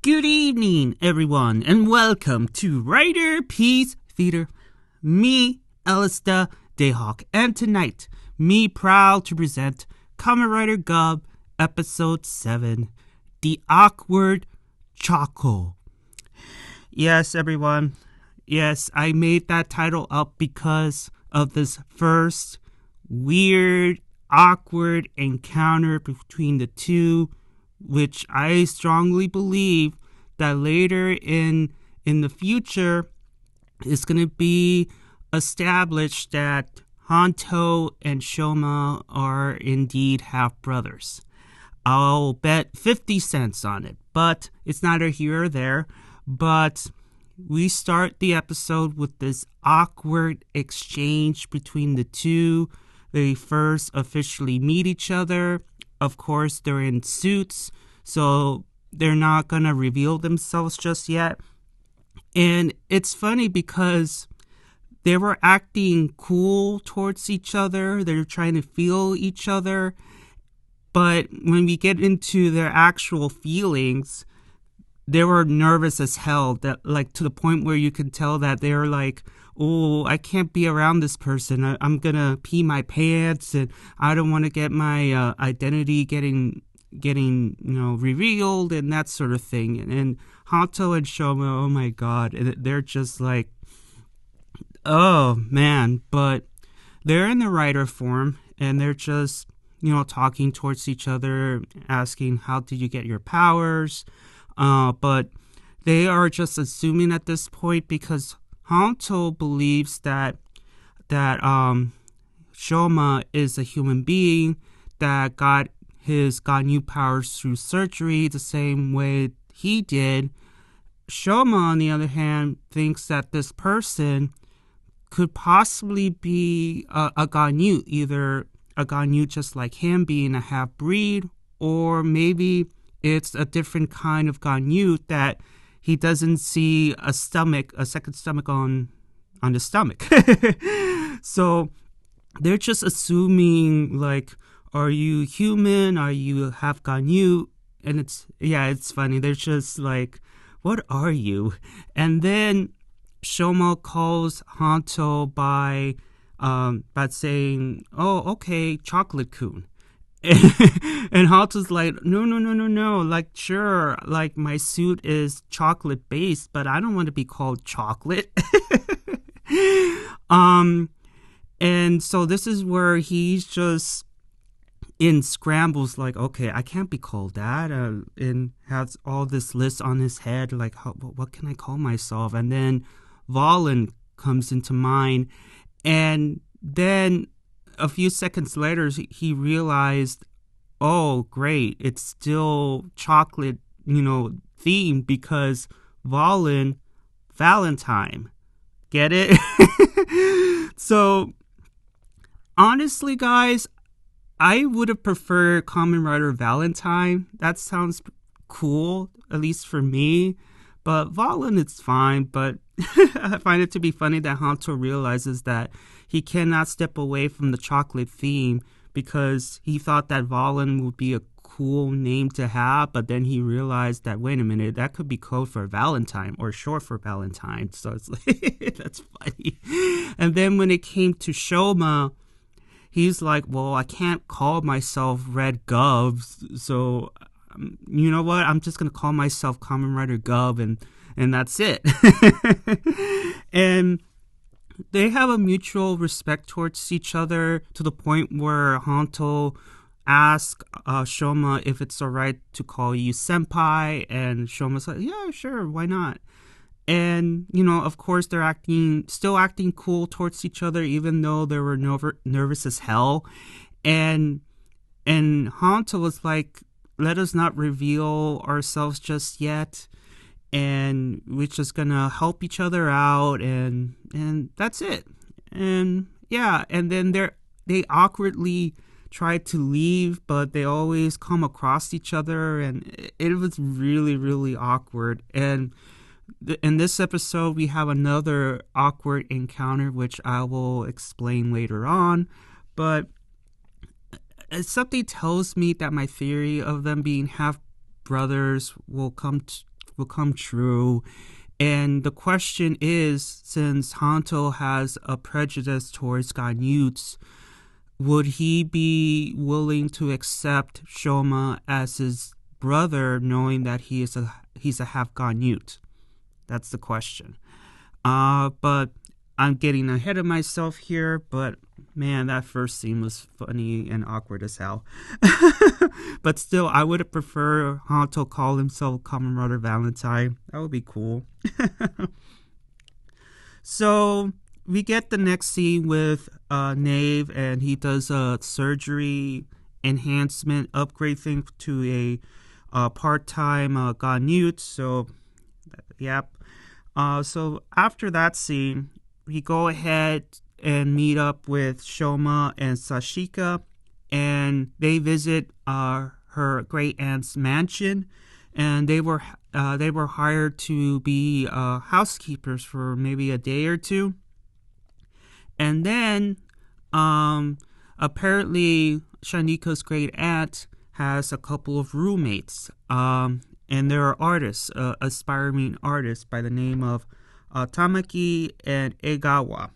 Good evening, everyone, and welcome to Riderpiece Theater. Me, Elista Dayhawk, and tonight, me proud to present Kamen Rider Gavv, Episode 7, The Awkward Choco. Yes, everyone. Yes, I made that title up because of this first weird, awkward encounter between the two, which I strongly believe that later in the future is going to be established that Hanto and Shoma are indeed half brothers. I'll bet 50 cents on it, but it's neither here or there. But we start the episode with this awkward exchange between the two. They first officially meet each other. Of course, they're in suits, so they're not going to reveal themselves just yet. And it's funny because they were acting cool towards each other. They're trying to feel each other. But when we get into their actual feelings, they were nervous as hell, that like to the point where you can tell that they're like, oh, I can't be around this person. I'm going to pee my pants, and I don't want to get my identity getting revealed and that sort of thing. And Hanto and Shoma, oh my God, they're just like, oh man. But they're in the writer form, and they're just, talking towards each other, asking, how did you get your powers? But they are just assuming at this point, because Hanto believes that Shoma is a human being that got new powers through surgery the same way he did. Shoma, on the other hand, thinks that this person could possibly be a Ganyu, either a Ganyu just like him being a half-breed, or maybe it's a different kind of Ganyu that he doesn't see a second stomach on the stomach. So they're just assuming, like, are you human? Are you half Ganyu? And it's funny. They're just like, what are you? And then Shoma calls Hanto by saying, oh, okay, Chocolate-kun. And Hanto's like, no, like, sure, like, my suit is chocolate based, but I don't want to be called chocolate. And so this is where he's just in scrambles, like, okay, I can't be called that, and has all this list on his head, like, what can I call myself? And then Valen comes into mind, and then a few seconds later, he realized, oh, great, it's still chocolate, themed, because Valentine. Get it? So, honestly, guys, I would have preferred Kamen Rider Valentine. That sounds cool, at least for me. But Valen, it's fine, but I find it to be funny that Hanto realizes that he cannot step away from the chocolate theme because he thought that Valen would be a cool name to have, but then he realized that, wait a minute, that could be code for Valentine, or short for Valentine. So it's like, that's funny. And then when it came to Shoma, he's like, well, I can't call myself Red Gavv, so you know what? I'm just going to call myself Kamen Rider Gavv, and that's it. And they have a mutual respect towards each other to the point where Hanto asks Shoma if it's all right to call you senpai, and Shoma's like, yeah, sure, why not? And, of course, they're still acting cool towards each other, even though they were nervous as hell. And Hanto was like, let us not reveal ourselves just yet, and we're just gonna help each other out, and that's it. And yeah, and then they awkwardly try to leave, but they always come across each other, and it was really, really awkward. And in this episode, we have another awkward encounter, which I will explain later on. But something tells me that my theory of them being half brothers will come will come true. And the question is, since Hanto has a prejudice towards Ganyuts, would he be willing to accept Shoma as his brother, knowing that he's a half Ganyut? That's the question. But I'm getting ahead of myself here, but man, that first scene was funny and awkward as hell. But still, I would have preferred Hanto call himself Kamen Rider Valentine. That would be cool. So we get the next scene with Nave, and he does a surgery enhancement upgrade thing to a part-time Ganute. So, yep. So after that scene, we go ahead and meet up with Shoma and Sashika, and they visit her great aunt's mansion, and they were hired to be housekeepers for maybe a day or two. And then apparently Shanika's great aunt has a couple of roommates, and they're artists, aspiring artists by the name of Tamaki and Egawa.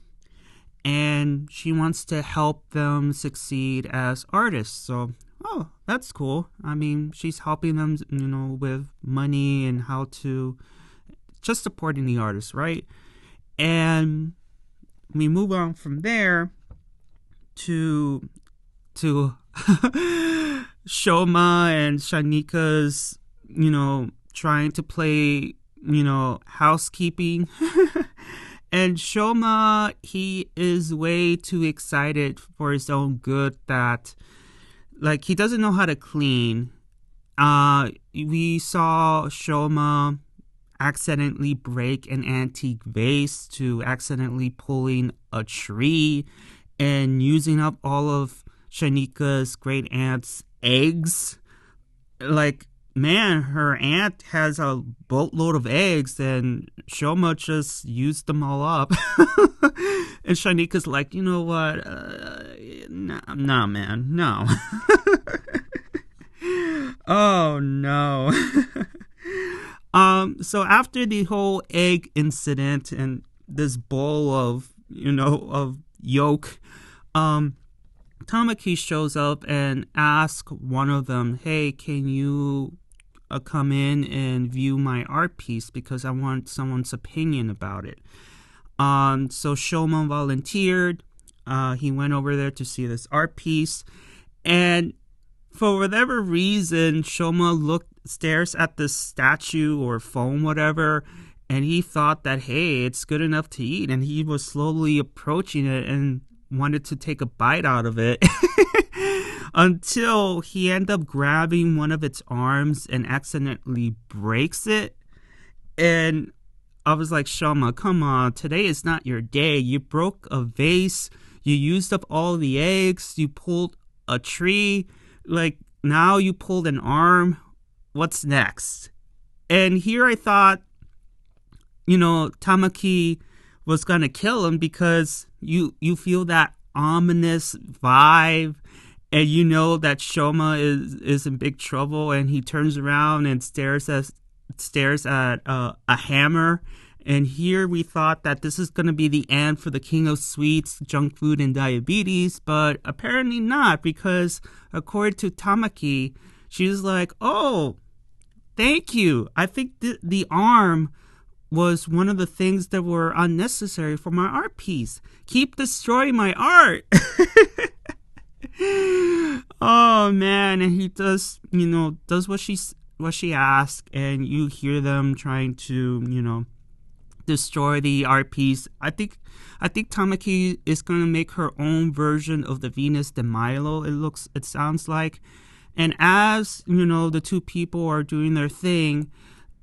And she wants to help them succeed as artists. So, oh, that's cool. I mean, she's helping them, with money and how to just supporting the artists, right? And we move on from there to Shoma and Shanika's, trying to play, housekeeping. And Shoma, he is way too excited for his own good that, he doesn't know how to clean. We saw Shoma accidentally break an antique vase to accidentally pulling a tree and using up all of Shanika's great aunt's eggs. Man, her aunt has a boatload of eggs, and Shoma just used them all up. And Shanika's like, you know what? Nah, man, no. Oh, no. So after the whole egg incident and this bowl of, of yolk, Tamaki shows up and asks one of them, hey, can you come in and view my art piece because I want someone's opinion about it. So Shoma volunteered. He went over there to see this art piece, and for whatever reason, Shoma stares at this statue or phone, whatever, and he thought that, hey, it's good enough to eat, and he was slowly approaching it and wanted to take a bite out of it. Until he ended up grabbing one of its arms and accidentally breaks it. And I was like, Shoma, come on, today is not your day. You broke a vase, you used up all the eggs, you pulled a tree, now you pulled an arm. What's next? And here I thought, Tamaki was gonna kill him because you feel that ominous vibe. And you know that Shoma is in big trouble, and he turns around and stares at a hammer. And here we thought that this is going to be the end for the king of sweets, junk food, and diabetes, but apparently not, because according to Tamaki, she's like, oh, thank you. I think the arm was one of the things that were unnecessary for my art piece. Keep destroying my art. Oh man, and he does what she asked, and you hear them trying to, destroy the art piece. I think Tamaki is gonna make her own version of the Venus de Milo, it sounds like. And as, the two people are doing their thing,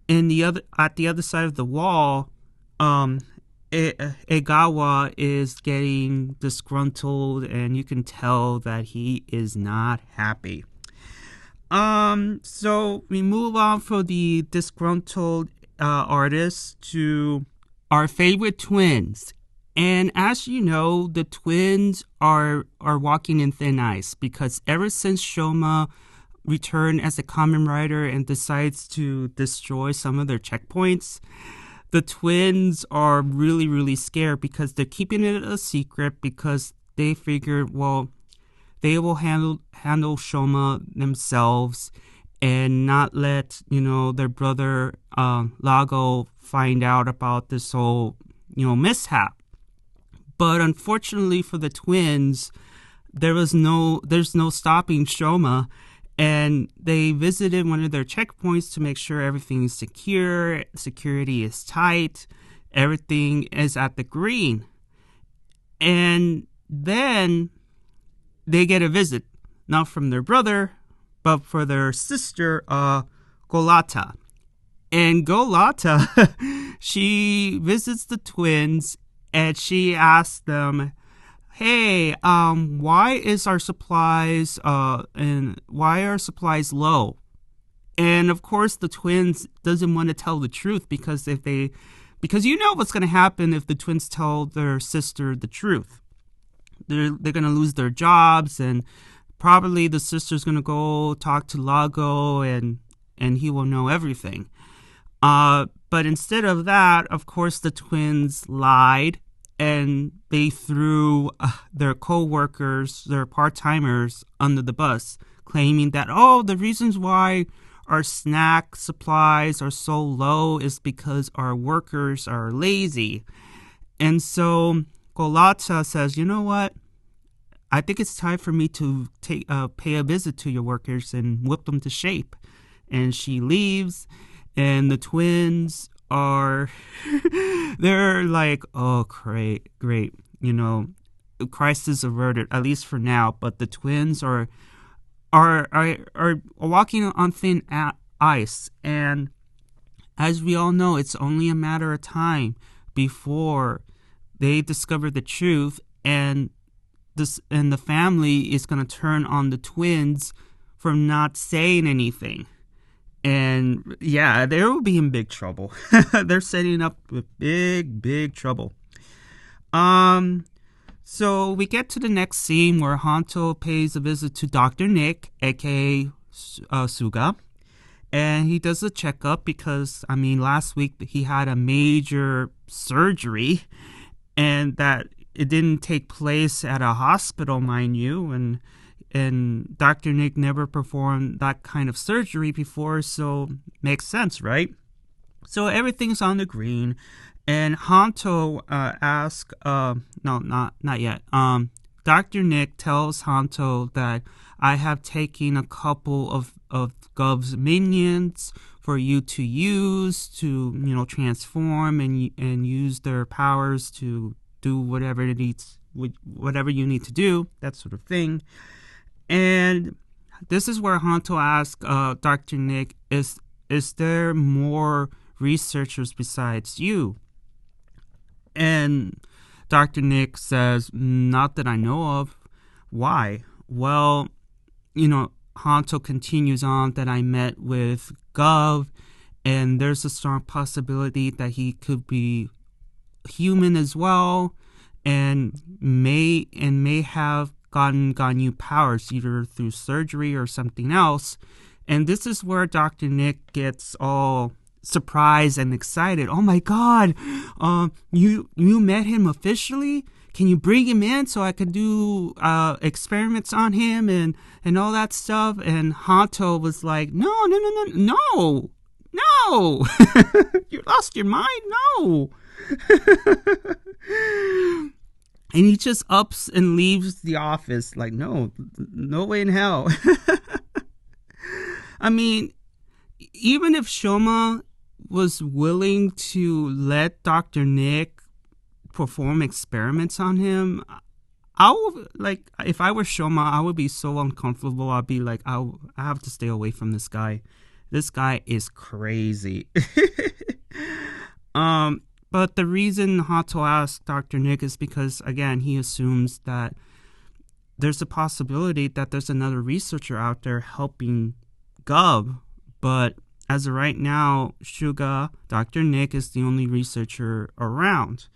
at the other side of the wall, Egawa is getting disgruntled, and you can tell that he is not happy. So we move on from the disgruntled artist to our favorite twins. And as you know, the twins are walking in thin ice because ever since Shoma return as a Kamen Rider and decides to destroy some of their checkpoints, the twins are really, really scared because they're keeping it a secret because they figured, well, they will handle Shoma themselves and not let, their brother Lago find out about this whole, mishap. But unfortunately for the twins, there's no stopping Shoma, and they visited one of their checkpoints to make sure everything is secure, security is tight, everything is at the green. And then they get a visit, not from their brother, but for their sister, Glotta. And Glotta, she visits the twins, and she asks them, hey, why are supplies low? And of course the twins doesn't want to tell the truth because what's going to happen if the twins tell their sister the truth. They're going to lose their jobs, and probably the sister's going to go talk to Lago, and he will know everything. But instead of that, of course, the twins lied, and they threw their co-workers, their part-timers, under the bus, claiming that, the reasons why our snack supplies are so low is because our workers are lazy. And so Glotta says, you know what? I think it's time for me to pay a visit to your workers and whip them to shape. And she leaves, and the twins are they're like, oh, great, crisis averted, at least for now. But the twins are walking on thin ice, and as we all know, it's only a matter of time before they discover the truth, and the family is going to turn on the twins for not saying anything. And yeah, they will be in big trouble. They're setting up with big trouble. So we get to the next scene where Hanto pays a visit to Dr. Nick, aka Suga. And he does a checkup because, last week he had a major surgery, and that it didn't take place at a hospital, mind you. And Dr. Nick never performed that kind of surgery before, so makes sense, right? So everything's on the green, and Hanto asks, no, not yet. Dr. Nick tells Hanto that I have taken a couple of Gavv's minions for you to use to, transform and use their powers to do whatever you need to do, that sort of thing. And this is where Hanto asks Dr. Nick, is there more researchers besides you? And Dr. Nick says, not that I know of. Why? Well, Hanto continues on that I met with Gavv, and there's a strong possibility that he could be human as well, and may have gotten new powers either through surgery or something else. And this is where Dr. Nick gets all surprised and excited. Oh my God, you met him officially? Can you bring him in so I can do experiments on him and all that stuff? And Hanto was like, no. You lost your mind? No. And he just ups and leaves the office like, no way in hell. Even if Shoma was willing to let Dr. Nick perform experiments on him, if I were Shoma, I would be so uncomfortable. I'd be like, I have to stay away from this guy. This guy is crazy. But the reason Hanto asked Dr. Nick is because, again, he assumes that there's a possibility that there's another researcher out there helping Gavv. But as of right now, Suga, Dr. Nick, is the only researcher around.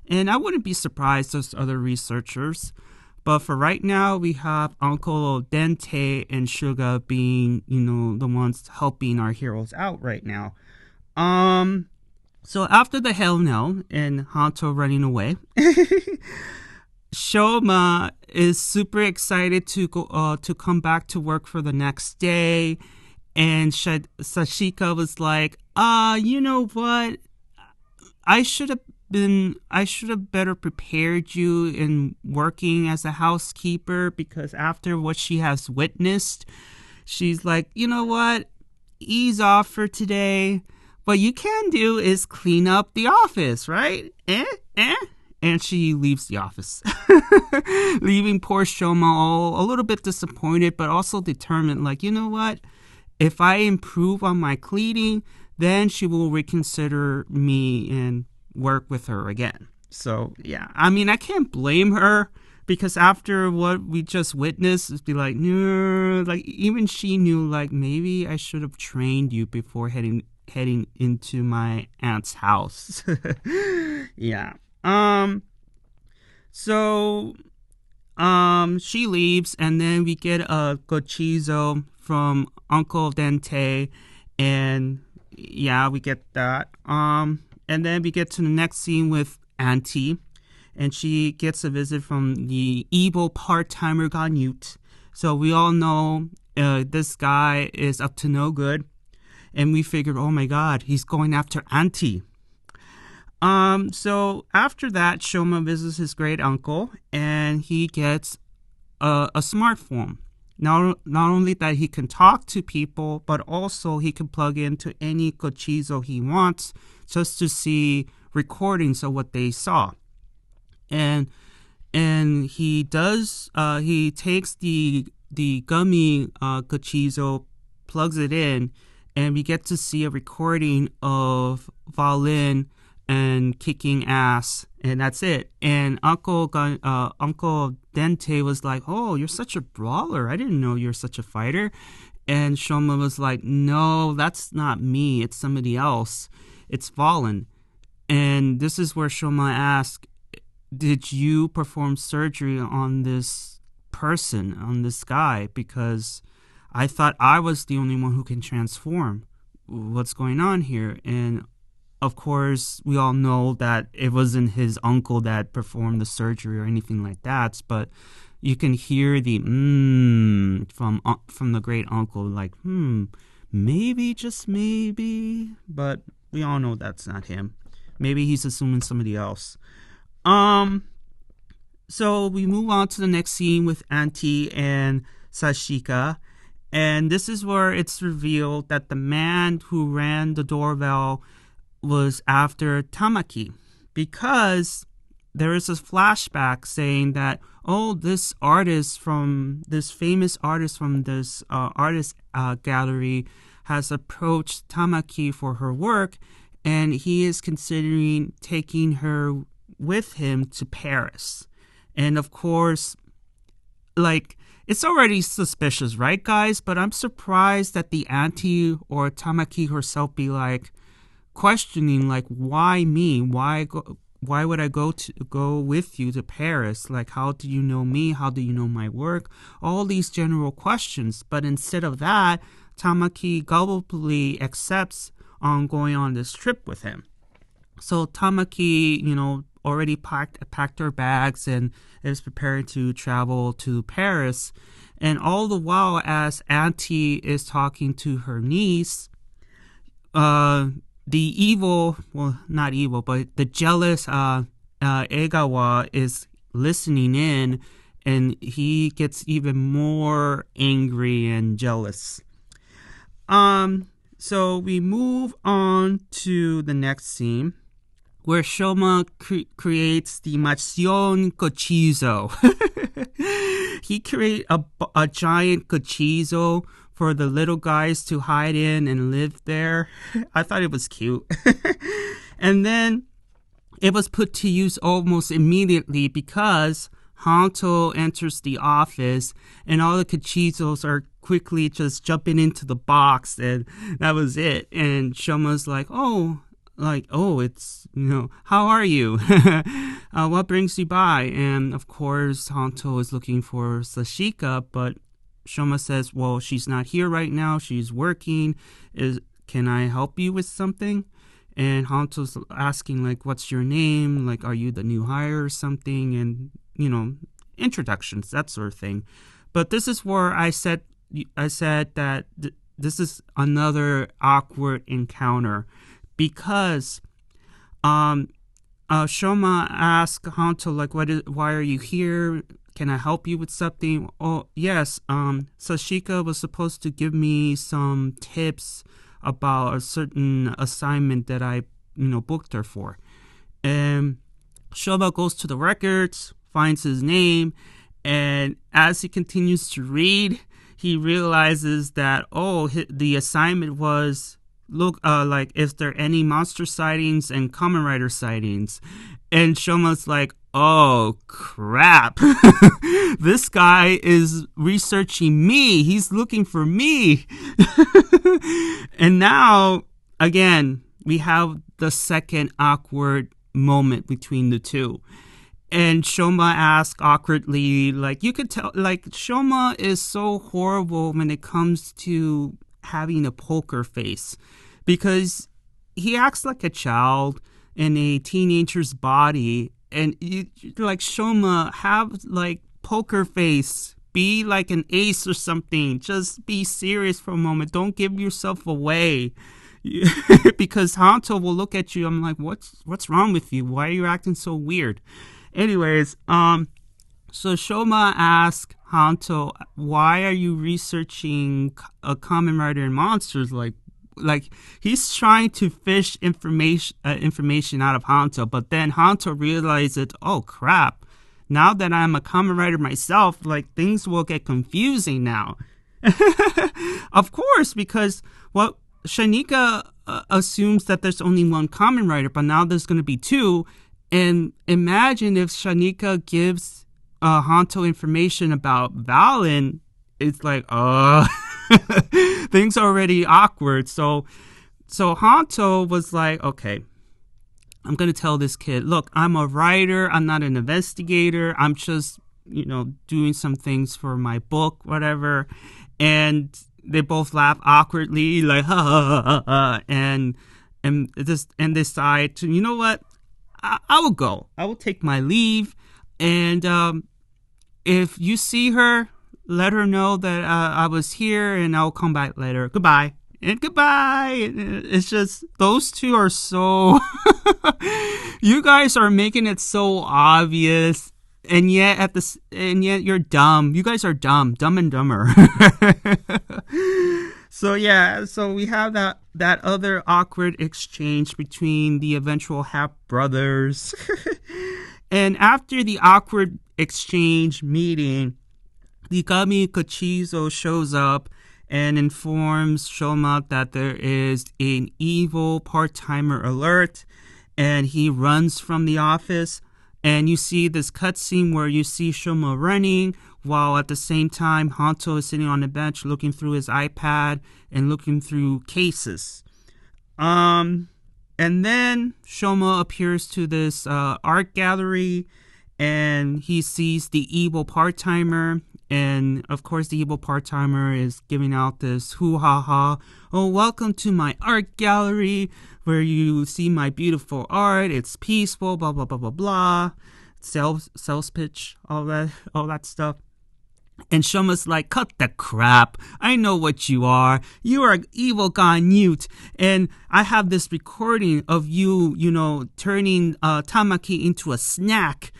And I wouldn't be surprised there's other researchers. But for right now, we have Uncle Dente and Suga being, the ones helping our heroes out right now. So after the hell no and Hanto running away, Shoma is super excited to go to come back to work for the next day, and Sashika was like, you know what? I should have better prepared you in working as a housekeeper, because after what she has witnessed, she's like, you know what? Ease off for today. What you can do is clean up the office, right? And she leaves the office, leaving poor Shoma a little bit disappointed, but also determined, like, you know what? If I improve on my cleaning, then she will reconsider me and work with her again. So, yeah. I mean, I can't blame her, because after what we just witnessed, it'd be like, no, like, even she knew, like, maybe I should have trained you before heading into my aunt's house. Yeah. So she leaves, and then we get a gochizo from Uncle Dente, and yeah, we get that. And then we get to the next scene with Auntie, and she gets a visit from the evil part-timer Ganyut. So we all know this guy is up to no good, and we figured, oh my god, he's going after Auntie. So after that, Shoma visits his great uncle, and he gets a smartphone. Not only that he can talk to people, but also he can plug into any gochizo he wants, just to see recordings of what they saw. And he does, he takes the gummy gochizo, plugs it in, and we get to see a recording of Valin and kicking ass, and that's it. And Uncle Dente was like, oh, you're such a brawler. I didn't know you're such a fighter. And Shoma was like, no, that's not me. It's somebody else. It's Valin. And this is where Shoma asked, did you perform surgery on this person, on this guy? Because I thought I was the only one who can transform. What's going on here? And of course, we all know that it wasn't his uncle that performed the surgery or anything like that, but you can hear the from the great uncle, like, maybe, just maybe, but we all know that's not him. Maybe he's assuming somebody else. So we move on to the next scene with Auntie and Sashika, and this is where it's revealed that the man who ran the doorbell was after Tamaki, because there is a flashback saying that, oh, this famous artist from this artist gallery has approached Tamaki for her work, and he is considering taking her with him to Paris. And of course, like, it's already suspicious, right, guys? But I'm surprised that the auntie or Tamaki herself be like, questioning, like, why me? Why would I go with you to Paris? Like, how do you know me? How do you know my work? All these general questions. But instead of that, Tamaki gullibly accepts on going on this trip with him. So Tamaki, already packed her bags and is prepared to travel to Paris. And all the while, as Auntie is talking to her niece, the jealous Egawa is listening in, and he gets even more angry and jealous. So we move on to the next scene, where Shoma creates the Masion Gochizo. He created a giant gochizo for the little guys to hide in and live there. I thought it was cute. And then it was put to use almost immediately, because Hanto enters the office and all the gochizos are quickly just jumping into the box, and that was it. And Shoma's like, oh, like, oh, it's, how are you? What brings you by? And of course, Hanto is looking for Sashika, but Shoma says, well, she's not here right now. She's working. Can I help you with something? And Hanto's asking, like, what's your name? Like, are you the new hire or something? And, introductions, that sort of thing. But this is where I said that this is another awkward encounter, because Shoma asked Hanto, like, why are you here? Can I help you with something? Oh, yes. Sashika was supposed to give me some tips about a certain assignment that I, booked her for. And Shoma goes to the records, finds his name, and as he continues to read, he realizes that, the assignment was, look, like, is there any monster sightings and Kamen Rider sightings? And Shoma's like, oh, crap. This guy is researching me. He's looking for me. And now, again, we have the second awkward moment between the two. And Shoma asks awkwardly, like, you could tell, like, Shoma is so horrible when it comes to having a poker face, because he acts like a child in a teenager's body. And you, like, Shoma, have, like, poker face. Be like an ace or something. Just be serious for a moment. Don't give yourself away. Because Hanto will look at you. I'm like, what's wrong with you? Why are you acting so weird? Anyways, so Shoma asks Hanto, why are you researching a Kamen Rider and monsters? Like he's trying to fish information out of Hanto, but then Hanto realizes, oh crap, now that I'm a Kamen Rider myself, like, things will get confusing now. Of course, because, well, Shanika assumes that there's only one Kamen Rider, but now there's going to be two. And imagine if Shanika gives Hanto information about Valen, it's like, things are already awkward. So Hanto was like, okay, I'm going to tell this kid, look, I'm a writer. I'm not an investigator. I'm just, doing some things for my book, whatever. And they both laugh awkwardly, like, ha, ha, ha, ha, and decide to, you know what? I will go. I will take my leave. And if you see her, let her know that I was here, and I'll come back later. Goodbye. And goodbye. It's just, those two are so... You guys are making it so obvious. And yet you're dumb. You guys are dumb. Dumb and dumber. So we have that other awkward exchange between the eventual half-brothers. And after the awkward exchange meeting, the Kami Kachizo shows up and informs Shoma that there is an evil part-timer alert, and he runs from the office. And you see this cutscene where you see Shoma running, while at the same time Hanto is sitting on the bench looking through his iPad and looking through cases. And then Shoma appears to this art gallery, and he sees the evil part-timer. And of course the evil part-timer is giving out this hoo-ha-ha, oh, welcome to my art gallery where you see my beautiful art, it's peaceful, blah blah blah blah blah, sales pitch, all that stuff. And Shoma's like, cut the crap, I know what you are an evil gone mute, and I have this recording of you, turning Tamaki into a snack.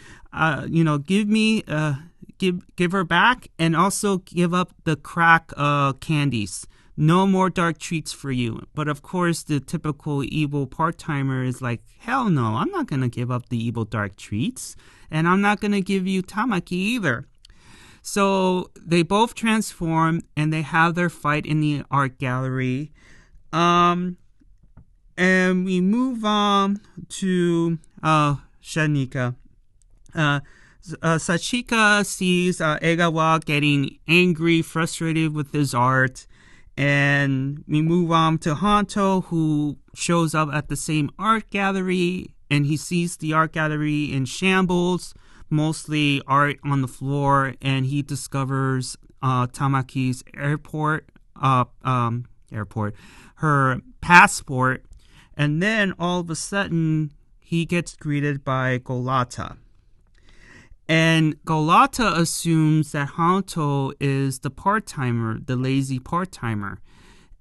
Give her back, and also give up the crack candies. No more dark treats for you. But of course, the typical evil part-timer is like, hell no, I'm not going to give up the evil dark treats. And I'm not going to give you Tamaki either. So they both transform, and they have their fight in the art gallery. And we move on to Shanika. Sachika sees Egawa getting angry, frustrated with his art, and we move on to Hanto, who shows up at the same art gallery, and he sees the art gallery in shambles, mostly art on the floor, and he discovers Tamaki's her passport, and then all of a sudden he gets greeted by Glotta. And Glotta assumes that Hanto is the part-timer, the lazy part-timer.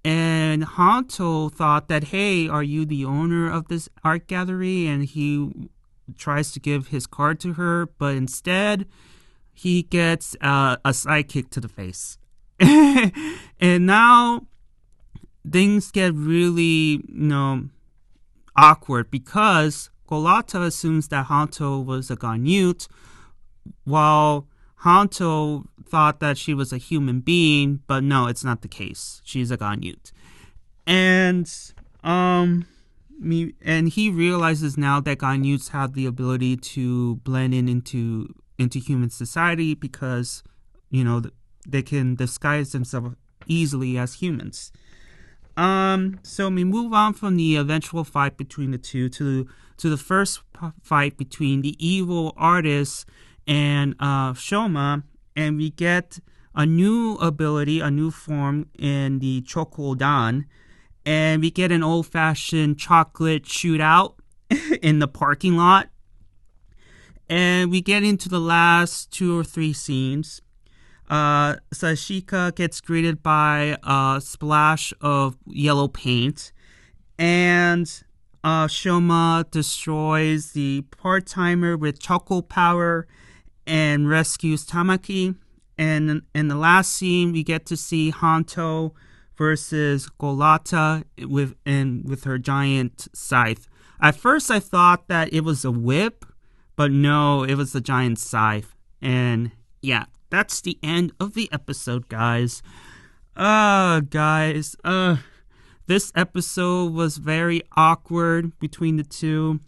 And Hanto thought that, hey, are you the owner of this art gallery? And he tries to give his card to her, but instead he gets a sidekick to the face. And now things get really, awkward, because Glotta assumes that Hanto was a Ganyut, while Hanto thought that she was a human being, but no, it's not the case. She's a Ganyut. And he realizes now that Ganyuts have the ability to blend into human society because, they can disguise themselves easily as humans. So we move on from the eventual fight between the two to the first fight between the evil artist and Shoma, and we get a new ability, a new form in the Choco, and we get an old-fashioned chocolate shootout in the parking lot. And we get into the last 2 or 3 scenes. Sashika gets greeted by a splash of yellow paint, and Shoma destroys the part-timer with Choco power and rescues Tamaki. And in the last scene, we get to see Hanto versus Glotta with her giant scythe. At first, I thought that it was a whip, but no, it was a giant scythe. And yeah, that's the end of the episode, guys. This episode was very awkward between the two.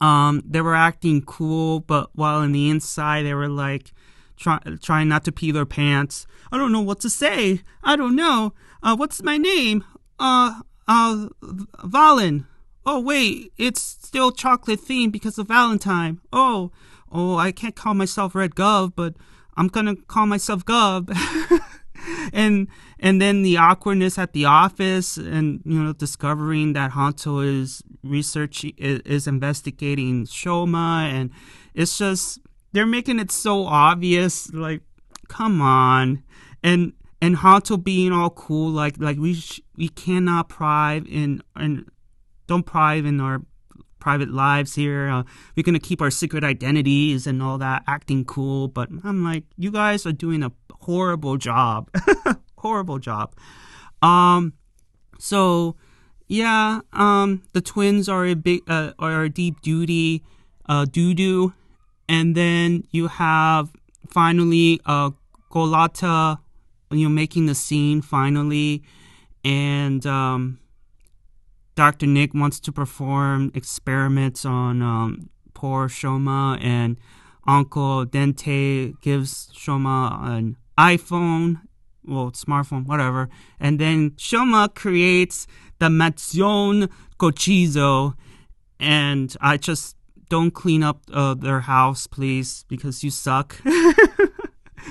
They were acting cool, but while in the inside, they were like trying not to pee their pants. I don't know what to say. I don't know. What's my name? Valen. Oh, wait, it's still chocolate themed because of Valentine. Oh, I can't call myself Red Gavv, but I'm gonna call myself Gavv. and then the awkwardness at the office, and discovering that Hanto is investigating Shoma, and it's just they're making it so obvious. Like, come on, and Hanto being all cool, like we cannot don't pry in our private lives here. We're gonna keep our secret identities and all that, acting cool. But I'm like, you guys are doing a horrible job. Horrible job. So yeah, the twins are a deep duty doo-doo, and then you have finally Glotta, making the scene finally, and Dr. Nick wants to perform experiments on poor Shoma, and Uncle Dente gives Shoma an iPhone, smartphone, whatever, and then Shoma creates the Mansione Cochizo, and I just don't clean up their house, please, because you suck.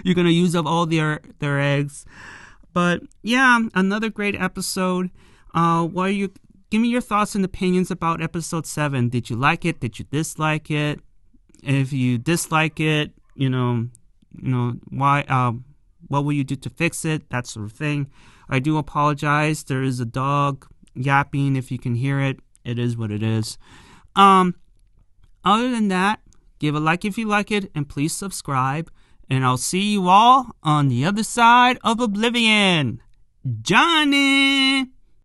You're gonna use up all their eggs. But yeah, another great episode. Give me your thoughts and opinions about episode 7. Did you like it? Did you dislike it? If you dislike it, why? What will you do to fix it? That sort of thing. I do apologize. There is a dog yapping. If you can hear it, it is what it is. Other than that, give a like if you like it, and please subscribe. And I'll see you all on the other side of Oblivion. Johnny!